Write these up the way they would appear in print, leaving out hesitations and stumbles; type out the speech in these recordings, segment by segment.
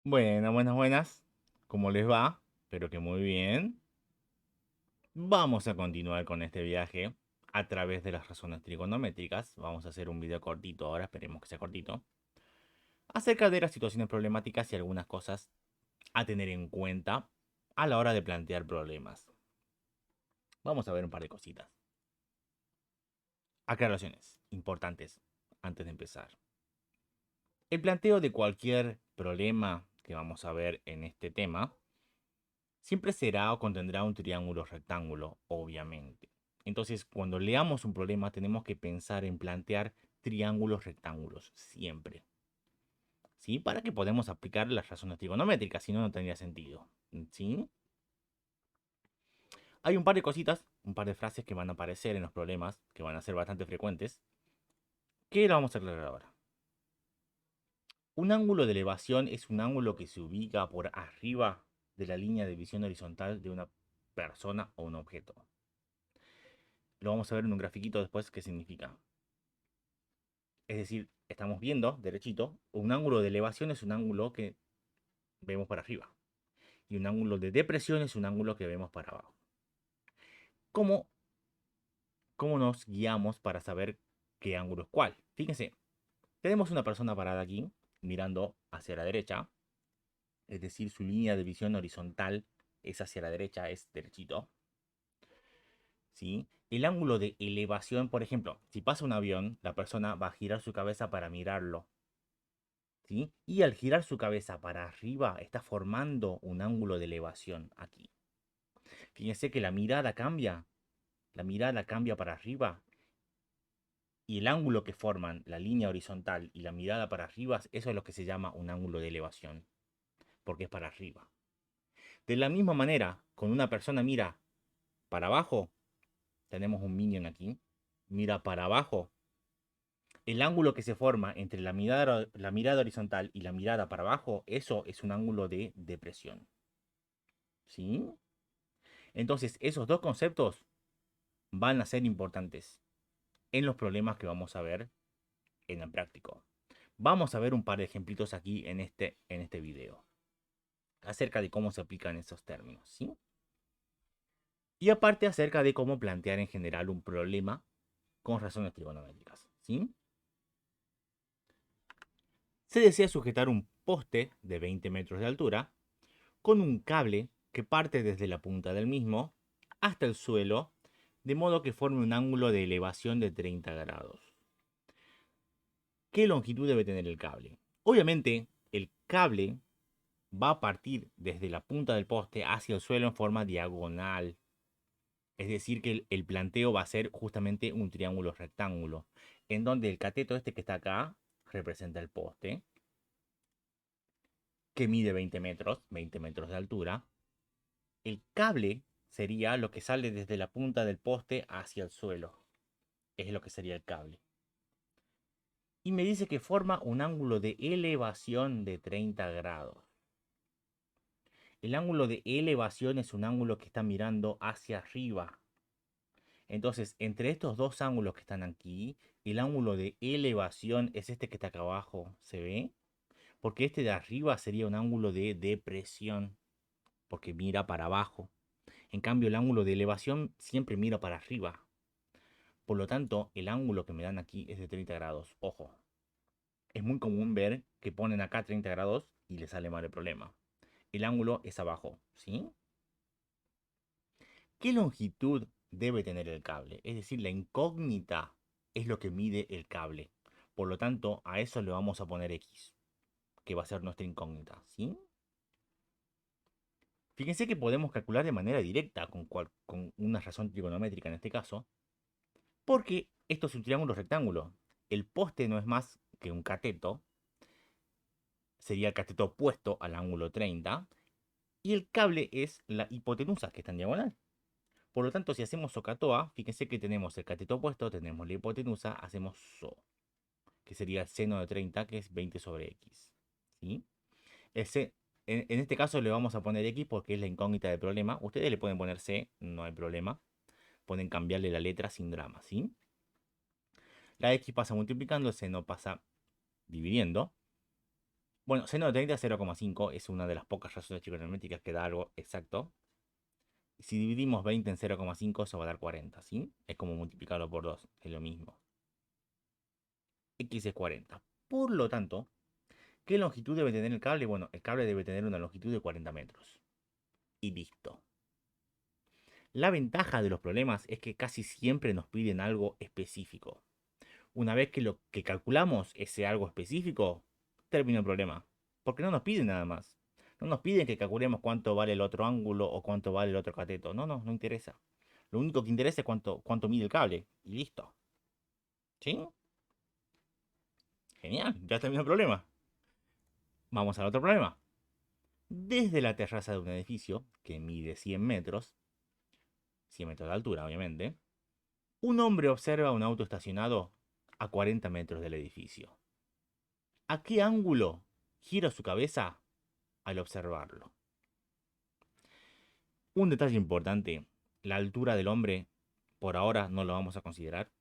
Buenas, buenas, buenas. ¿Cómo les va? Espero que muy bien. Vamos a continuar con este viaje a través de las razones trigonométricas. Vamos a hacer un video cortito ahora, esperemos que sea cortito, acerca de las situaciones problemáticas y algunas cosas a tener en cuenta a la hora de plantear problemas. Vamos a ver un par de cositas. Aclaraciones importantes antes de empezar. El planteo de cualquier problema que vamos a ver en este tema siempre será o contendrá un triángulo rectángulo, obviamente. Entonces, cuando leamos un problema, tenemos que pensar en plantear triángulos rectángulos, siempre. ¿Sí? Para que podamos aplicar las razones trigonométricas, si no, no tendría sentido. ¿Sí? Hay un par de cositas, un par de frases que van a aparecer en los problemas, que van a ser bastante frecuentes, que lo vamos a aclarar ahora. Un ángulo de elevación es un ángulo que se ubica por arriba de la línea de visión horizontal de una persona o un objeto. Lo vamos a ver en un grafiquito después qué significa. Es decir, estamos viendo, derechito, un ángulo de elevación es un ángulo que vemos para arriba. Y un ángulo de depresión es un ángulo que vemos para abajo. ¿Cómo, cómo nos guiamos para saber qué ángulo es cuál? Fíjense, tenemos una persona parada aquí, mirando hacia la derecha. Es decir, su línea de visión horizontal es hacia la derecha, es derechito. ¿Sí? El ángulo de elevación, por ejemplo, si pasa un avión, la persona va a girar su cabeza para mirarlo. ¿Sí? Y al girar su cabeza para arriba está formando un ángulo de elevación aquí. Fíjense que la mirada cambia para arriba y el ángulo que forman la línea horizontal y la mirada para arriba, eso es lo que se llama un ángulo de elevación, porque es para arriba. De la misma manera, cuando una persona mira para abajo, tenemos un minion aquí, mira para abajo, el ángulo que se forma entre la mirada horizontal y la mirada para abajo, eso es un ángulo de depresión. ¿Sí? Entonces, esos dos conceptos van a ser importantes en los problemas que vamos a ver en el práctico. Vamos a ver un par de ejemplitos aquí en este video acerca de cómo se aplican esos términos, ¿sí? Y aparte acerca de cómo plantear en general un problema con razones trigonométricas, ¿sí? Se desea sujetar un poste de 20 metros de altura con un cable que parte desde la punta del mismo hasta el suelo, de modo que forme un ángulo de elevación de 30 grados. ¿Qué longitud debe tener el cable? Obviamente, el cable va a partir desde la punta del poste hacia el suelo en forma diagonal. Es decir, que el planteo va a ser justamente un triángulo rectángulo, en donde el cateto este que está acá representa el poste, que mide 20 metros de altura. El cable sería lo que sale desde la punta del poste hacia el suelo. Es lo que sería el cable. Y me dice que forma un ángulo de elevación de 30 grados. El ángulo de elevación es un ángulo que está mirando hacia arriba. Entonces, entre estos dos ángulos que están aquí, el ángulo de elevación es este que está acá abajo. ¿Se ve? Porque este de arriba sería un ángulo de depresión, porque mira para abajo. En cambio, el ángulo de elevación siempre mira para arriba. Por lo tanto, el ángulo que me dan aquí es de 30 grados. Ojo, es muy común ver que ponen acá 30 grados y le sale mal el problema. El ángulo es abajo, ¿sí? ¿Qué longitud debe tener el cable? Es decir, la incógnita es lo que mide el cable. Por lo tanto, a eso le vamos a poner X, que va a ser nuestra incógnita, ¿sí? Fíjense que podemos calcular de manera directa con una razón trigonométrica en este caso, porque esto es un triángulo rectángulo. El poste no es más que un cateto, sería el cateto opuesto al ángulo 30, y el cable es la hipotenusa, que está en diagonal. Por lo tanto, si hacemos SOHCAHTOA, fíjense que tenemos el cateto opuesto, tenemos la hipotenusa, hacemos SO, que sería el seno de 30, que es 20 sobre X. ¿Sí? En este caso le vamos a poner X porque es la incógnita del problema. Ustedes le pueden poner C, no hay problema. Pueden cambiarle la letra sin drama, ¿sí? La X pasa multiplicando, el seno pasa dividiendo. Bueno, seno de 30 es 0,5, es una de las pocas razones trigonométricas que da algo exacto. Si dividimos 20 en 0,5, eso va a dar 40, ¿sí? Es como multiplicarlo por 2, es lo mismo. X es 40. Por lo tanto, ¿qué longitud debe tener el cable? Bueno, el cable debe tener una longitud de 40 metros. Y listo. La ventaja de los problemas es que casi siempre nos piden algo específico. Una vez que lo que calculamos ese algo específico, termina el problema. Porque no nos piden nada más. No nos piden que calculemos cuánto vale el otro ángulo o cuánto vale el otro cateto. No, no, no interesa. Lo único que interesa es cuánto mide el cable. Y listo. ¿Sí? Genial, ya terminó el problema. Vamos al otro problema. Desde la terraza de un edificio, que mide 100 metros, 100 metros de altura obviamente, un hombre observa un auto estacionado a 40 metros del edificio. ¿A qué ángulo gira su cabeza al observarlo? Un detalle importante, la altura del hombre por ahora no lo vamos a considerar.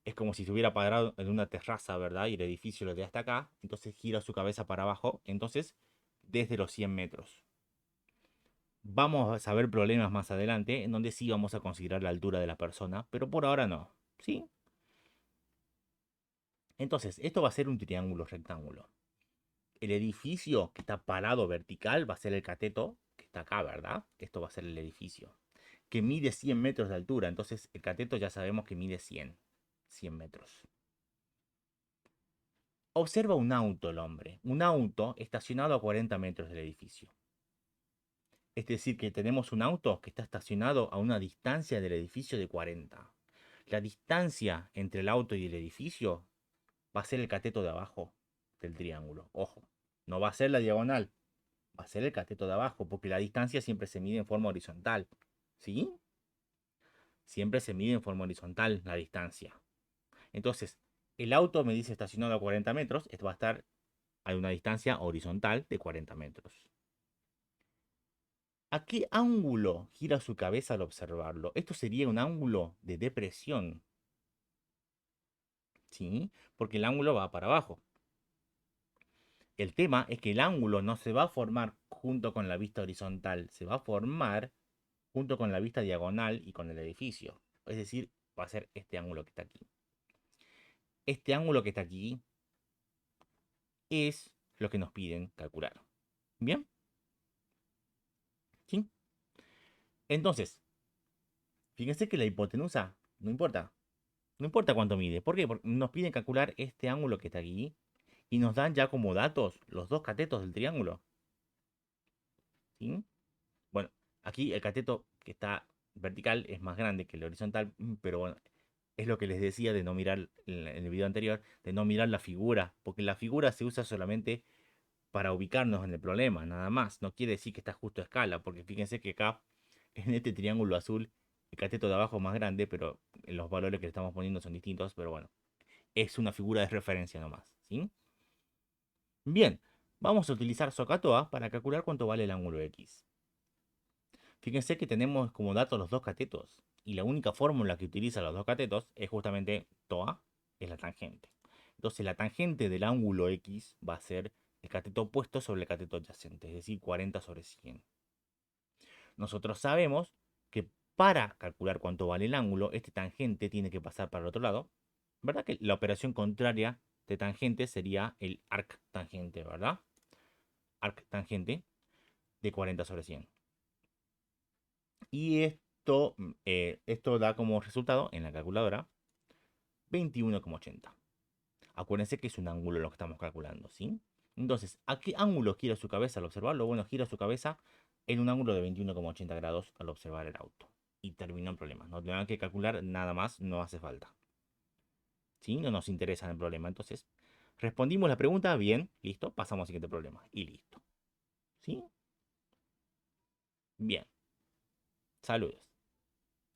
Es como si se hubiera parado en una terraza, ¿verdad? Y el edificio lo de hasta acá, entonces gira su cabeza para abajo, entonces desde los 100 metros. Vamos a ver problemas más adelante en donde sí vamos a considerar la altura de la persona, pero por ahora no. ¿Sí? Entonces, esto va a ser un triángulo rectángulo. El edificio que está parado vertical va a ser el cateto, que está acá, ¿verdad? Esto va a ser el edificio, que mide 100 metros de altura. Entonces, el cateto ya sabemos que mide 100 metros. Observa un auto el hombre, un auto estacionado a 40 metros del edificio. Es decir, que tenemos un auto que está estacionado a una distancia del edificio de 40. La distancia entre el auto y el edificio va a ser el cateto de abajo del triángulo. Ojo, no va a ser la diagonal, va a ser el cateto de abajo, porque la distancia siempre se mide en forma horizontal. ¿Sí? Siempre se mide en forma horizontal la distancia. Entonces, el auto me dice estacionado a 40 metros, esto va a estar a una distancia horizontal de 40 metros. ¿A qué ángulo gira su cabeza al observarlo? Esto sería un ángulo de depresión, ¿sí? Porque el ángulo va para abajo. El tema es que el ángulo no se va a formar junto con la vista horizontal, se va a formar junto con la vista diagonal y con el edificio. Es decir, va a ser este ángulo que está aquí. Este ángulo que está aquí es lo que nos piden calcular. ¿Bien? ¿Sí? Entonces, fíjense que la hipotenusa no importa. No importa cuánto mide. ¿Por qué? Porque nos piden calcular este ángulo que está aquí y nos dan ya como datos los dos catetos del triángulo. ¿Sí? Bueno, aquí el cateto que está vertical es más grande que el horizontal, pero bueno, es lo que les decía de no mirar en el video anterior, de no mirar la figura, porque la figura se usa solamente para ubicarnos en el problema, nada más. No quiere decir que está justo a escala, porque fíjense que acá, en este triángulo azul, el cateto de abajo es más grande, pero los valores que le estamos poniendo son distintos, pero bueno, es una figura de referencia nomás, ¿sí? Bien, vamos a utilizar SOHCAHTOA para calcular cuánto vale el ángulo X. Fíjense que tenemos como datos los dos catetos, y la única fórmula que utiliza los dos catetos es justamente TOA, es la tangente. Entonces la tangente del ángulo X va a ser el cateto opuesto sobre el cateto adyacente, es decir, 40 sobre 100. Nosotros sabemos que para calcular cuánto vale el ángulo, este tangente tiene que pasar para el otro lado, ¿verdad? Que la operación contraria de tangente sería el arc tangente, ¿verdad? Arc tangente de 40 sobre 100. Y esto da como resultado en la calculadora 21,80. Acuérdense que es un ángulo lo que estamos calculando, ¿sí? Entonces, ¿a qué ángulo gira su cabeza al observarlo? Bueno, gira su cabeza en un ángulo de 21,80 grados al observar el auto. Y terminó el problema. No tengan que calcular nada más, no hace falta. ¿Sí? No nos interesa el problema. Entonces, respondimos la pregunta, bien, listo, pasamos al siguiente problema. Y listo. ¿Sí? Bien. Saludos.